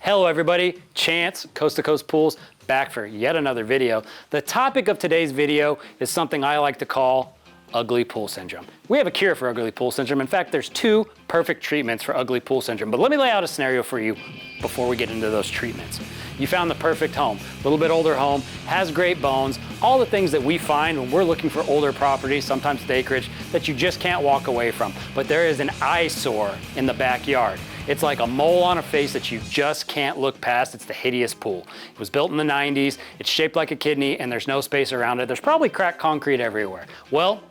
Hello everybody, Chance, Coast to Coast Pools, back for yet another video. The topic of today's video is something I like to call ugly pool syndrome. We have a cure for ugly pool syndrome. In fact, there's two perfect treatments for ugly pool syndrome. But let me lay out a scenario for you before we get into those treatments. You found the perfect home, a little bit older home, has great bones, all the things that we find when we're looking for older properties, sometimes with acreage, that you just can't walk away from. But there is an eyesore in the backyard. It's like a mole on a face that you just can't look past. It's the hideous pool. It was built in the 90s, it's shaped like a kidney, and there's no space around it. There's probably cracked concrete everywhere. Well,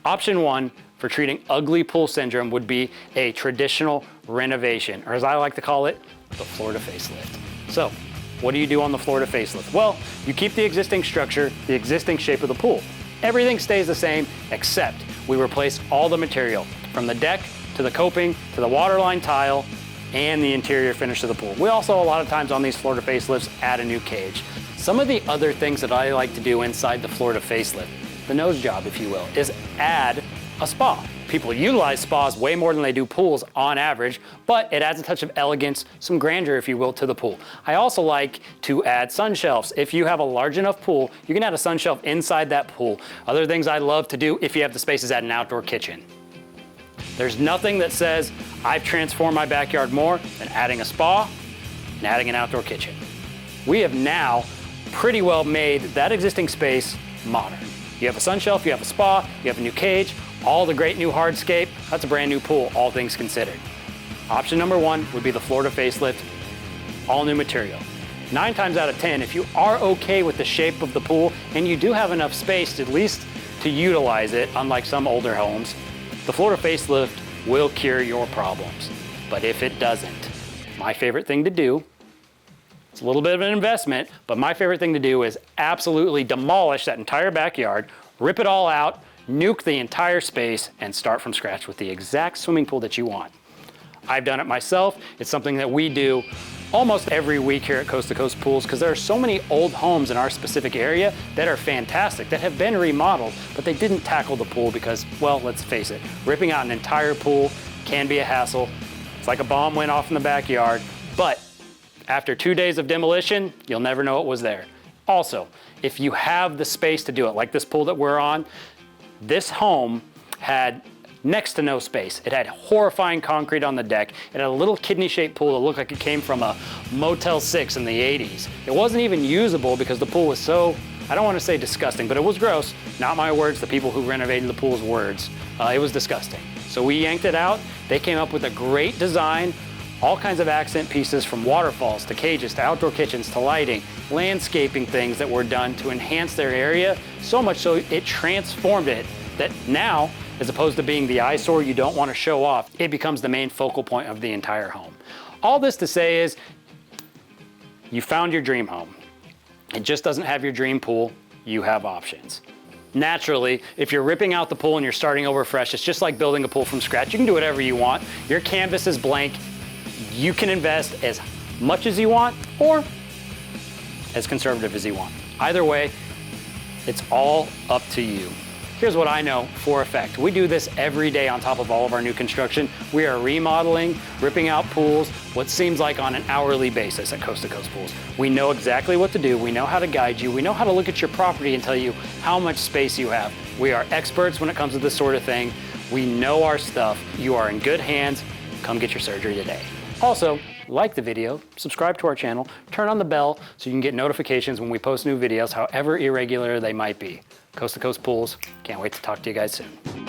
option one for treating ugly pool syndrome would be a traditional renovation, or as I like to call it, the Florida facelift. So, what do you do on the Florida facelift? Well, you keep the existing structure, the existing shape of the pool. Everything stays the same, except we replace all the material, from the deck to the coping to the waterline tile and the interior finish of the pool. We also, a lot of times on these Florida facelifts, add a new cage. Some of the other things that I like to do inside the Florida facelift, the nose job, if you will, is add a spa. People utilize spas way more than they do pools on average, but it adds a touch of elegance, some grandeur, if you will, to the pool. I also like to add sun shelves. If you have a large enough pool, you can add a sun shelf inside that pool. Other things I love to do, if you have the space, is add an outdoor kitchen. There's nothing that says I've transformed my backyard more than adding a spa and adding an outdoor kitchen. We have now pretty well made that existing space modern. You have a sun shelf, you have a spa, you have a new cage, all the great new hardscape. That's a brand new pool, all things considered. Option number one would be the Florida facelift, all new material. 9 times out of 10, if you are okay with the shape of the pool and you do have enough space at least to utilize it, unlike some older homes, the Florida facelift will cure your problems. But if it doesn't, my favorite thing to do, it's a little bit of an investment, but my favorite thing to do is absolutely demolish that entire backyard, rip it all out, nuke the entire space, and start from scratch with the exact swimming pool that you want. I've done it myself. It's something that we do almost every week here at Coast to Coast Pools because there are so many old homes in our specific area that are fantastic, that have been remodeled, but they didn't tackle the pool because, well, let's face it, ripping out an entire pool can be a hassle. It's like a bomb went off in the backyard, but after 2 days of demolition, you'll never know it was there. Also, if you have the space to do it, like this pool that we're on, this home had next to no space. It had horrifying concrete on the deck. It had a little kidney-shaped pool that looked like it came from a Motel 6 in the 80s. It wasn't even usable because the pool was so, I don't want to say disgusting, but it was gross. Not my words, the people who renovated the pool's words. It was disgusting. So we yanked it out. They came up with a great design, all kinds of accent pieces from waterfalls to cages to outdoor kitchens to lighting, landscaping things that were done to enhance their area, so much so it transformed it that now, as opposed to being the eyesore you don't want to show off, it becomes the main focal point of the entire home. All this to say is, you found your dream home. It just doesn't have your dream pool, you have options. Naturally, if you're ripping out the pool and you're starting over fresh, it's just like building a pool from scratch. You can do whatever you want. Your canvas is blank. You can invest as much as you want or as conservative as you want. Either way, it's all up to you. Here's what I know for a fact. We do this every day on top of all of our new construction. We are remodeling, ripping out pools, what seems like on an hourly basis at Coast to Coast Pools. We know exactly what to do. We know how to guide you. We know how to look at your property and tell you how much space you have. We are experts when it comes to this sort of thing. We know our stuff. You are in good hands. Come get your surgery today. Also, like the video, subscribe to our channel, turn on the bell so you can get notifications when we post new videos, however irregular they might be. Coast to Coast Pools, can't wait to talk to you guys soon.